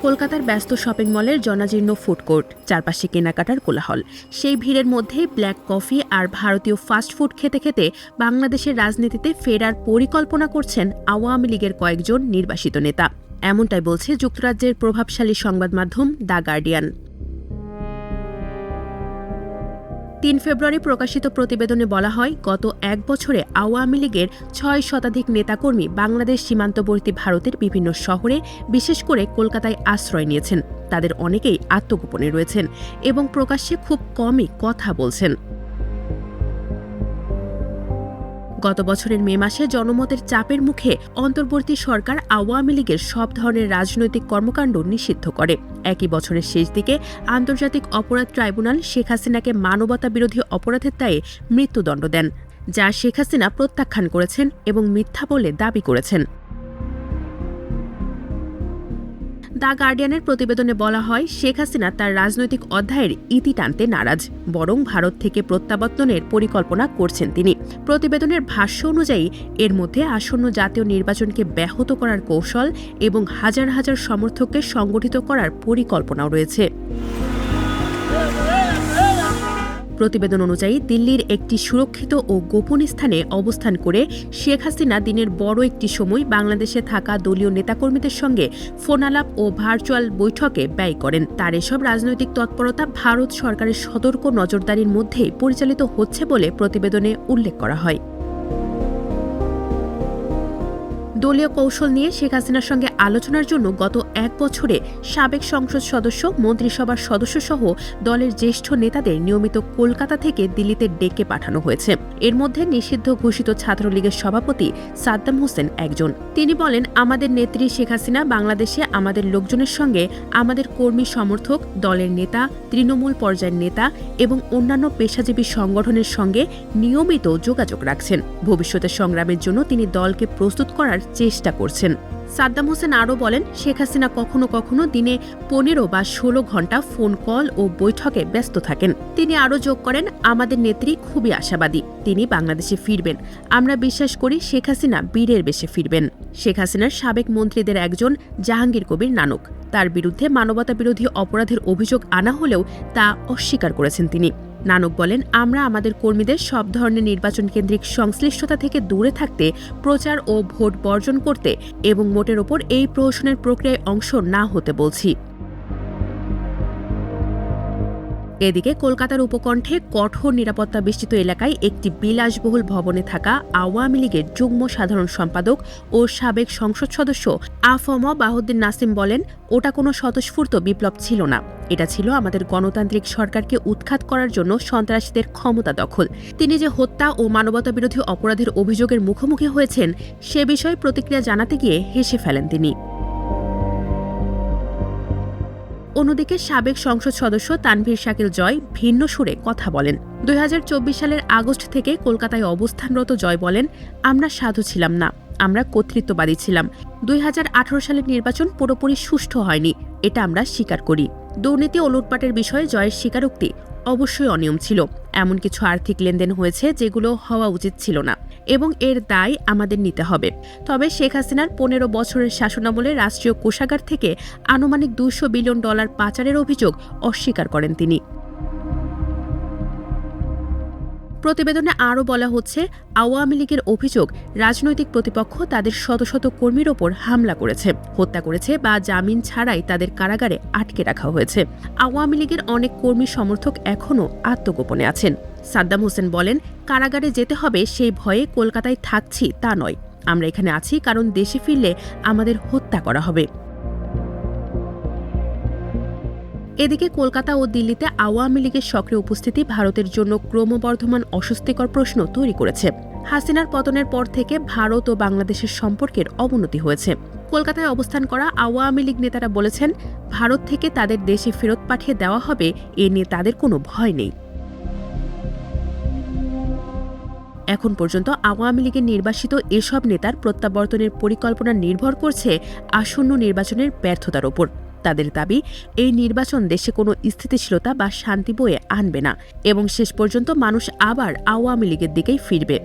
কলকাতার ব্যস্ত শপিং মলের জনাজীর্ণ ফুডকোর্ট, চারপাশে কেনাকাটার কোলাহল। সেই ভিড়ের মধ্যেই ব্ল্যাক কফি আর ভারতীয় ফাস্টফুড খেতে খেতে বাংলাদেশের রাজনীতিতে ফেরার পরিকল্পনা করছেন আওয়ামী লীগের কয়েকজন নির্বাসিত নেতা। এমনটাই বলছে যুক্তরাজ্যের প্রভাবশালী সংবাদ মাধ্যম দ্য গার্ডিয়ান। ৩ ফেব্রুয়ারি প্রকাশিত প্রতিবেদনে বলা হয়, গত এক বছরে আওয়ামী লীগের ৬ শতাধিক নেতাকর্মী বাংলাদেশ সীমান্তবর্তী ভারতের বিভিন্ন শহরে, বিশেষ করে কলকাতায় আশ্রয় নিয়েছেন। তাদের অনেকেই আত্মগোপনে রয়েছেন এবং প্রকাশ্যে খুব কমই কথা বলছেন। গত বছরের মে মাসে জনমতের চাপের মুখে অন্তর্বর্তী সরকার আওয়ামী লীগের সব ধরনের রাজনৈতিক কর্মকাণ্ড নিষিদ্ধ করে। একই বছরের শেষ দিকে আন্তর্জাতিক অপরাধ ট্রাইব্যুনাল শেখ হাসিনাকে মানবতা বিরোধী অপরাধের দায়ে মৃত্যুদণ্ড দেন, যা শেখ হাসিনা প্রত্যাখ্যান করেছেন এবং মিথ্যা বলে দাবি করেছেন। দ্য গার্ডিয়ানের প্রতিবেদনে বলা হয়, শেখ হাসিনা তার রাজনৈতিক অধ্যায়ের ইতি টানতে নারাজ, বরং ভারত থেকে প্রত্যাবর্তনের পরিকল্পনা করছেন তিনি। প্রতিবেদনের ভাষ্য অনুযায়ী এর মধ্যে আসন্ন জাতীয় নির্বাচনকে ব্যাহত করার কৌশল এবং হাজার হাজার সমর্থককে সংগঠিত করার পরিকল্পনাও রয়েছে। প্রতিবেদন অনুযায়ী দিল্লির একটি সুরক্ষিত ও গোপন স্থানে অবস্থান করে শেখ হাসিনা দিনের বড় একটি সময় বাংলাদেশে থাকা দলীয় নেতাকর্মীদের সঙ্গে ফোনালাপ ও ভার্চুয়াল বৈঠকে ব্যয় করেন। তার এসব রাজনৈতিক তৎপরতা ভারত সরকারের সতর্ক নজরদারির মধ্যেই পরিচালিত হচ্ছে বলে প্রতিবেদনে উল্লেখ করা হয়। দলীয় কৌশল নিয়ে শেখ হাসিনার সঙ্গে আলোচনার জন্য গত এক বছরে সাবেক সংসদ সদস্য, মন্ত্রিসভার সদস্যসহ দলের জ্যেষ্ঠ নেতাদের নিয়মিত কলকাতা থেকে দিল্লিতে ডেকে পাঠানো হয়েছে। এর মধ্যে নিষিদ্ধ ঘোষিত ছাত্রলীগের সভাপতি সাদ্দাম হোসেন একজন। তিনি বলেন, আমাদের নেত্রী শেখ হাসিনা বাংলাদেশে আমাদের লোকজনের সঙ্গে আমাদের কর্মী সমর্থক, দলের নেতা, তৃণমূল পর্যায়ের নেতা এবং অন্যান্য পেশাজীবী সংগঠনের সঙ্গে নিয়মিত যোগাযোগ রাখছেন। ভবিষ্যতের সংগ্রামের জন্য তিনি দলকে প্রস্তুত করার চেষ্টা করছেন। সাদ্দাম হোসেন আরও বলেন, শেখ হাসিনা কখনো কখনো দিনে ১৫ বা ১৬ ঘণ্টা ফোন কল ও বৈঠকে ব্যস্ত থাকেন। তিনি আরও যোগ করেন, আমাদের নেত্রী খুবই আশাবাদী, তিনি বাংলাদেশে ফিরবেন। আমরা বিশ্বাস করি শেখ হাসিনা বীরের বেশে ফিরবেন। শেখ হাসিনার সাবেক মন্ত্রীদের একজন জাহাঙ্গীর কবির নানক, তার বিরুদ্ধে মানবতা বিরোধী অপরাধের অভিযোগ আনা হলেও তা অস্বীকার করেছেন তিনি। নানক বলেন, আমরা আমাদের কর্মীদের সব ধরনের নির্বাচন কেন্দ্রিক সংশ্লিষ্টতা থেকে দূরে থাকতে, প্রচার ও ভোট বর্জন করতে এবং মোটের ওপর এই প্রহসনের প্রক্রিয়ায় অংশ না হতে বলছি। এদিকে কলকাতার উপকণ্ঠে কঠোর নিরাপত্তা বেষ্টিত এলাকায় একটি বিলাসবহুল ভবনে থাকা আওয়ামী লীগের যুগ্ম সাধারণ সম্পাদক ও সাবেক সংসদ সদস্য আফম বাহাউদ্দিন নাসিম বলেন, ওটা কোনো স্বতঃস্ফূর্ত বিপ্লব ছিল না, এটা ছিল আমাদের গণতান্ত্রিক সরকারকে উৎখাত করার জন্য সন্ত্রাসীদের ক্ষমতা দখল। তিনি যে হত্যা ও মানবতা বিরোধী অপরাধের অভিযোগের মুখোমুখি হয়েছেন সে বিষয়ে প্রতিক্রিয়া জানাতে গিয়ে হেসে ফেলেন তিনি। অন্যদিকে সাবেক সংসদ সদস্য তানভীর শাকিল জয় ভিন্ন সুরে কথা বলেন। ২০২৪ সালের আগস্ট থেকে কলকাতায় অবস্থানরত জয় বলেন, আমরা সাধু ছিলাম না, আমরা কর্তৃত্ববাদী ছিলাম। ২০১৮ সালের নির্বাচন পুরোপুরি সুষ্ঠু হয়নি, এটা আমরা স্বীকার করি। দুর্নীতি ও লুটপাটের বিষয়ে জয়ের স্বীকারোক্তি, অবশ্যই অনিয়ম ছিল, এমন কিছু আর্থিক লেনদেন হয়েছে যেগুলো হওয়া উচিত ছিল না এবং এর দায় আমাদের নিতে হবে। তবে শেখ হাসিনার ১৫ বছরের শাসনামলে রাষ্ট্রীয় কোষাগার থেকে আনুমানিক $২০০ বিলিয়ন পাচারের অভিযোগ অস্বীকার করেন তিনি। প্রতিবেদনে আরও বলা হচ্ছে, আওয়ামী লীগের অভিযোগ, রাজনৈতিক প্রতিপক্ষ তাদের শত শত কর্মীর ওপর হামলা করেছে, হত্যা করেছে বা জামিন ছাড়াই তাদের কারাগারে আটকে রাখা হয়েছে। আওয়ামী লীগের অনেক কর্মী সমর্থক এখনও আত্মগোপনে আছেন। সাদ্দাম হোসেন বলেন, কারাগারে যেতে হবে সেই ভয়ে কলকাতায় থাকছি তা নয়, আমরা এখানে আছি কারণ দেশে ফিরলে আমাদের হত্যা করা হবে। এদিকে কলকাতা ও দিল্লিতে আওয়ামী লীগের সক্রিয় উপস্থিতি ভারতের জন্য ক্রমবর্ধমান অস্বস্তিকর প্রশ্ন তৈরি করেছে। হাসিনার পতনের পর থেকে ভারত ও বাংলাদেশের সম্পর্কের অবনতি হয়েছে। কলকাতায় অবস্থান করা আওয়ামী লীগ নেতারা বলেছেন, ভারত থেকে তাদের দেশে ফেরত পাঠিয়ে দেওয়া হবে, এ নিয়ে তাদের কোনো ভয় নেই। এখন পর্যন্ত আওয়ামী লীগের নির্বাসিত এসব নেতার প্রত্যাবর্তনের পরিকল্পনা নির্ভর করছে আসন্ন নির্বাচনের ব্যর্থতার ওপর। তাদের দাবি, এই নির্বাচন দেশে কোনো স্থিতিশীলতা বা শান্তি বয়ে আনবে না এবং শেষ পর্যন্ত মানুষ আবার আওয়ামী লীগের দিকেই ফিরবে।